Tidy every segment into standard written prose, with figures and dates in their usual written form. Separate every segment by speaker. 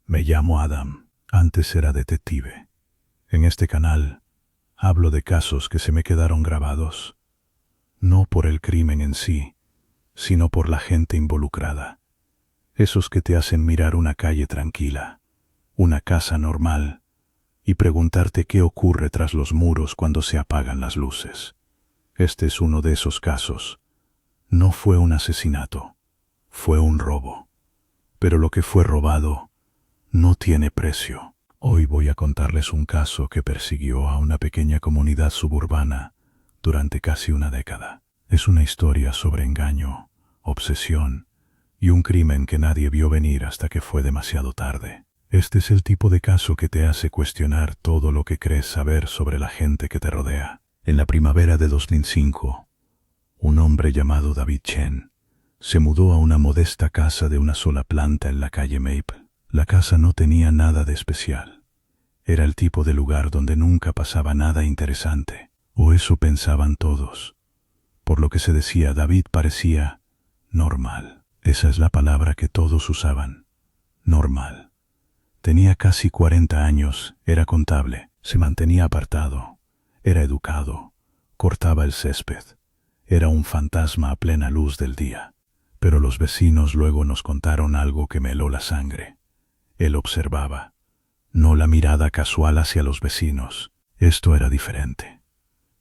Speaker 1: Me llamo Adam. Antes era detective. En este canal hablo de casos que se me quedaron grabados, no por el crimen en sí, sino por la gente involucrada. Esos que te hacen mirar una calle tranquila, una casa normal, y preguntarte qué ocurre tras los muros cuando se apagan las luces. Este es uno de esos casos. No fue un asesinato, fue un robo. Pero lo que fue robado no tiene precio. Hoy voy a contarles un caso que persiguió a una pequeña comunidad suburbana durante casi una década. Es una historia sobre engaño, obsesión y un crimen que nadie vio venir hasta que fue demasiado tarde. Este es el tipo de caso que te hace cuestionar todo lo que crees saber sobre la gente que te rodea. En la primavera de 2005, un hombre llamado David Chen se mudó a una modesta casa de una sola planta en la calle Maple. La casa no tenía nada de especial. Era el tipo de lugar donde nunca pasaba nada interesante, o eso pensaban todos. Por lo que se decía, David parecía normal. Esa es la palabra que todos usaban. Normal. Tenía casi 40 años, era contable, se mantenía apartado, era educado, cortaba el césped. Era un fantasma a plena luz del día. Pero los vecinos luego nos contaron algo que me heló la sangre. Él observaba, no la mirada casual hacia los vecinos. Esto era diferente.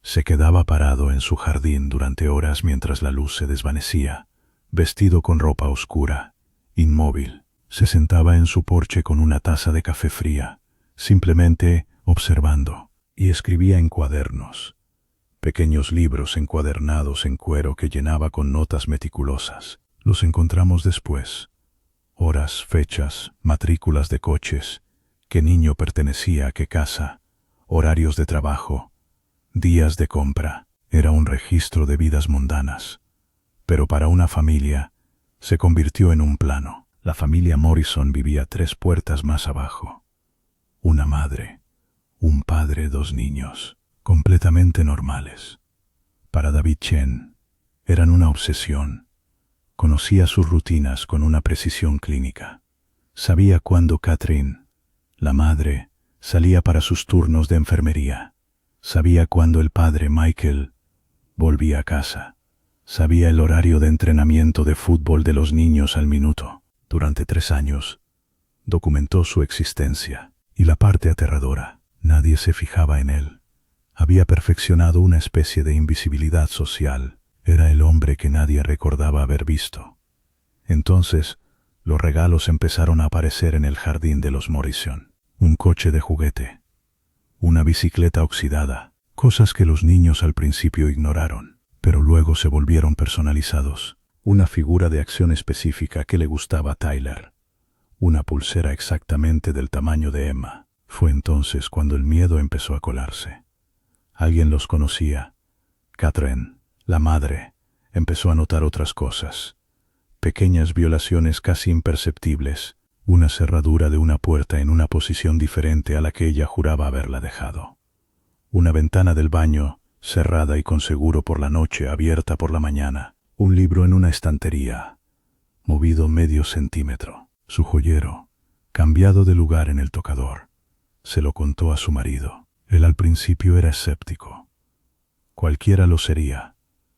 Speaker 1: Se quedaba parado en su jardín durante horas mientras la luz se desvanecía, vestido con ropa oscura, inmóvil. Se sentaba en su porche con una taza de café fría, simplemente observando, y escribía en cuadernos. Pequeños libros encuadernados en cuero que llenaba con notas meticulosas. Los encontramos después. Horas, fechas, matrículas de coches, qué niño pertenecía a qué casa, horarios de trabajo, días de compra. Era un registro de vidas mundanas. Pero para una familia se convirtió en un plano. La familia Morrison vivía 3 puertas más abajo. Una madre, un padre, 2 niños, completamente normales. Para David Chen, eran una obsesión. Conocía sus rutinas con una precisión clínica. Sabía cuándo Catherine, la madre, salía para sus turnos de enfermería. Sabía cuándo el padre Michael volvía a casa. Sabía el horario de entrenamiento de fútbol de los niños al minuto. Durante 3 años, documentó su existencia. Y la parte aterradora, nadie se fijaba en él. Había perfeccionado una especie de invisibilidad social. Era el hombre que nadie recordaba haber visto. Entonces, los regalos empezaron a aparecer en el jardín de los Morrison. Un coche de juguete, una bicicleta oxidada, cosas que los niños al principio ignoraron, pero luego se volvieron personalizados. Una figura de acción específica que le gustaba a Tyler. Una pulsera exactamente del tamaño de Emma. Fue entonces cuando el miedo empezó a colarse. Alguien los conocía. Catherine, la madre, empezó a notar otras cosas. Pequeñas violaciones casi imperceptibles. Una cerradura de una puerta en una posición diferente a la que ella juraba haberla dejado. Una ventana del baño, cerrada y con seguro por la noche, abierta por la mañana. Un libro en una estantería, movido medio centímetro. Su joyero, cambiado de lugar en el tocador. Se lo contó a su marido. Él al principio era escéptico. Cualquiera lo sería.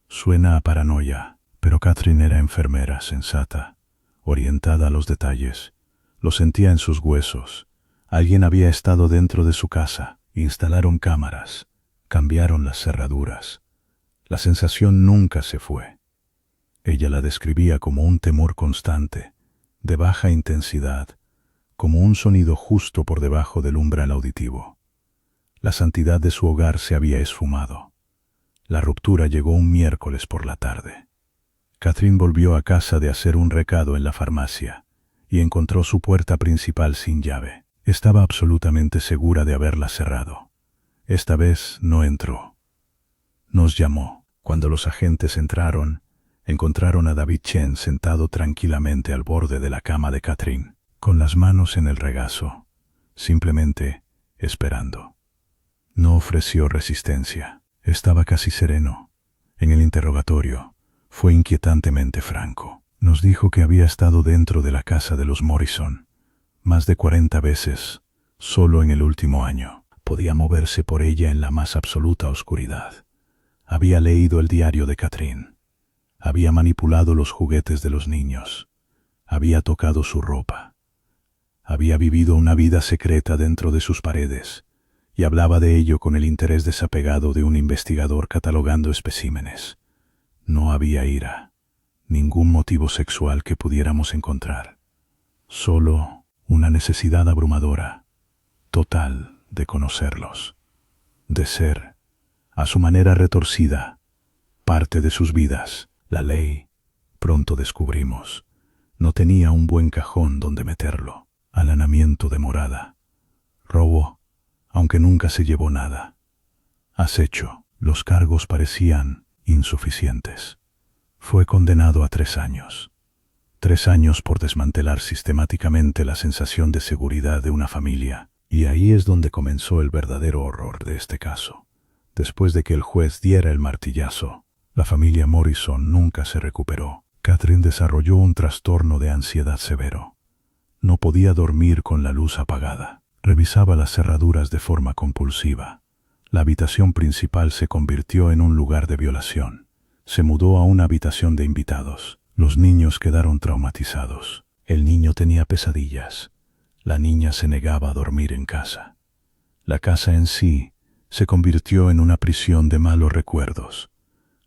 Speaker 1: Suena a paranoia, pero Catherine era enfermera, sensata, orientada a los detalles. Lo sentía en sus huesos. Alguien había estado dentro de su casa. Instalaron cámaras, cambiaron las cerraduras. La sensación nunca se fue. Ella la describía como un temor constante, de baja intensidad, como un sonido justo por debajo del umbral auditivo. La santidad de su hogar se había esfumado. La ruptura llegó un miércoles por la tarde. Catherine volvió a casa de hacer un recado en la farmacia y encontró su puerta principal sin llave. Estaba absolutamente segura de haberla cerrado. Esta vez no entró. Nos llamó. Cuando los agentes entraron, encontraron a David Chen sentado tranquilamente al borde de la cama de Catherine, con las manos en el regazo, simplemente esperando. No ofreció resistencia. Estaba casi sereno. En el interrogatorio, fue inquietantemente franco. Nos dijo que había estado dentro de la casa de los Morrison más de 40 veces, solo en el último año. Podía moverse por ella en la más absoluta oscuridad. Había leído el diario de Catherine. Había manipulado los juguetes de los niños. Había tocado su ropa. Había vivido una vida secreta dentro de sus paredes, y hablaba de ello con el interés desapegado de un investigador catalogando especímenes. No había ira, ningún motivo sexual que pudiéramos encontrar. Solo una necesidad abrumadora, total, de conocerlos, de ser, a su manera retorcida, parte de sus vidas. La ley, pronto descubrimos, no tenía un buen cajón donde meterlo. Allanamiento de morada. Robo, aunque nunca se llevó nada. Acecho, los cargos parecían insuficientes. Fue condenado a 3 años. 3 años por desmantelar sistemáticamente la sensación de seguridad de una familia. Y ahí es donde comenzó el verdadero horror de este caso. Después de que el juez diera el martillazo, la familia Morrison nunca se recuperó. Catherine desarrolló un trastorno de ansiedad severo. No podía dormir con la luz apagada. Revisaba las cerraduras de forma compulsiva. La habitación principal se convirtió en un lugar de violación. Se mudó a una habitación de invitados. Los niños quedaron traumatizados. El niño tenía pesadillas. La niña se negaba a dormir en casa. La casa en sí se convirtió en una prisión de malos recuerdos.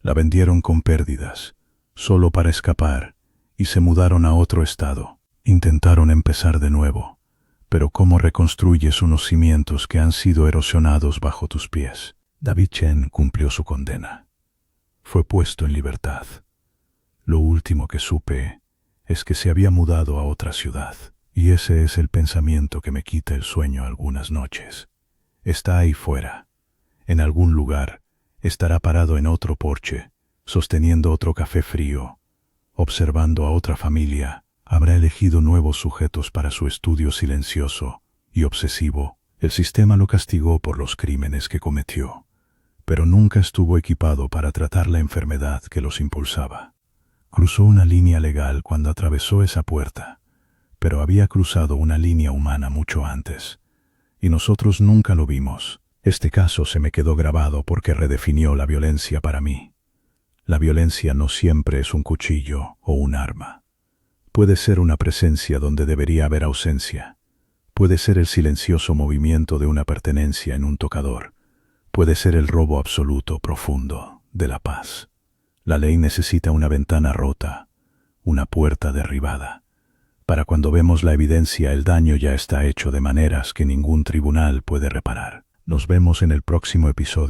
Speaker 1: La vendieron con pérdidas, solo para escapar, y se mudaron a otro estado. Intentaron empezar de nuevo, pero ¿cómo reconstruyes unos cimientos que han sido erosionados bajo tus pies? David Chen cumplió su condena. Fue puesto en libertad. Lo último que supe es que se había mudado a otra ciudad, y ese es el pensamiento que me quita el sueño algunas noches. Está ahí fuera, en algún lugar, estará parado en otro porche, sosteniendo otro café frío, observando a otra familia. Habrá elegido nuevos sujetos para su estudio silencioso y obsesivo. El sistema lo castigó por los crímenes que cometió, pero nunca estuvo equipado para tratar la enfermedad que los impulsaba. Cruzó una línea legal cuando atravesó esa puerta, pero había cruzado una línea humana mucho antes, y nosotros nunca lo vimos. Este caso se me quedó grabado porque redefinió la violencia para mí. La violencia no siempre es un cuchillo o un arma. Puede ser una presencia donde debería haber ausencia. Puede ser el silencioso movimiento de una pertenencia en un tocador. Puede ser el robo absoluto, profundo, de la paz. La ley necesita una ventana rota, una puerta derribada. Para cuando vemos la evidencia, el daño ya está hecho de maneras que ningún tribunal puede reparar. Nos vemos en el próximo episodio.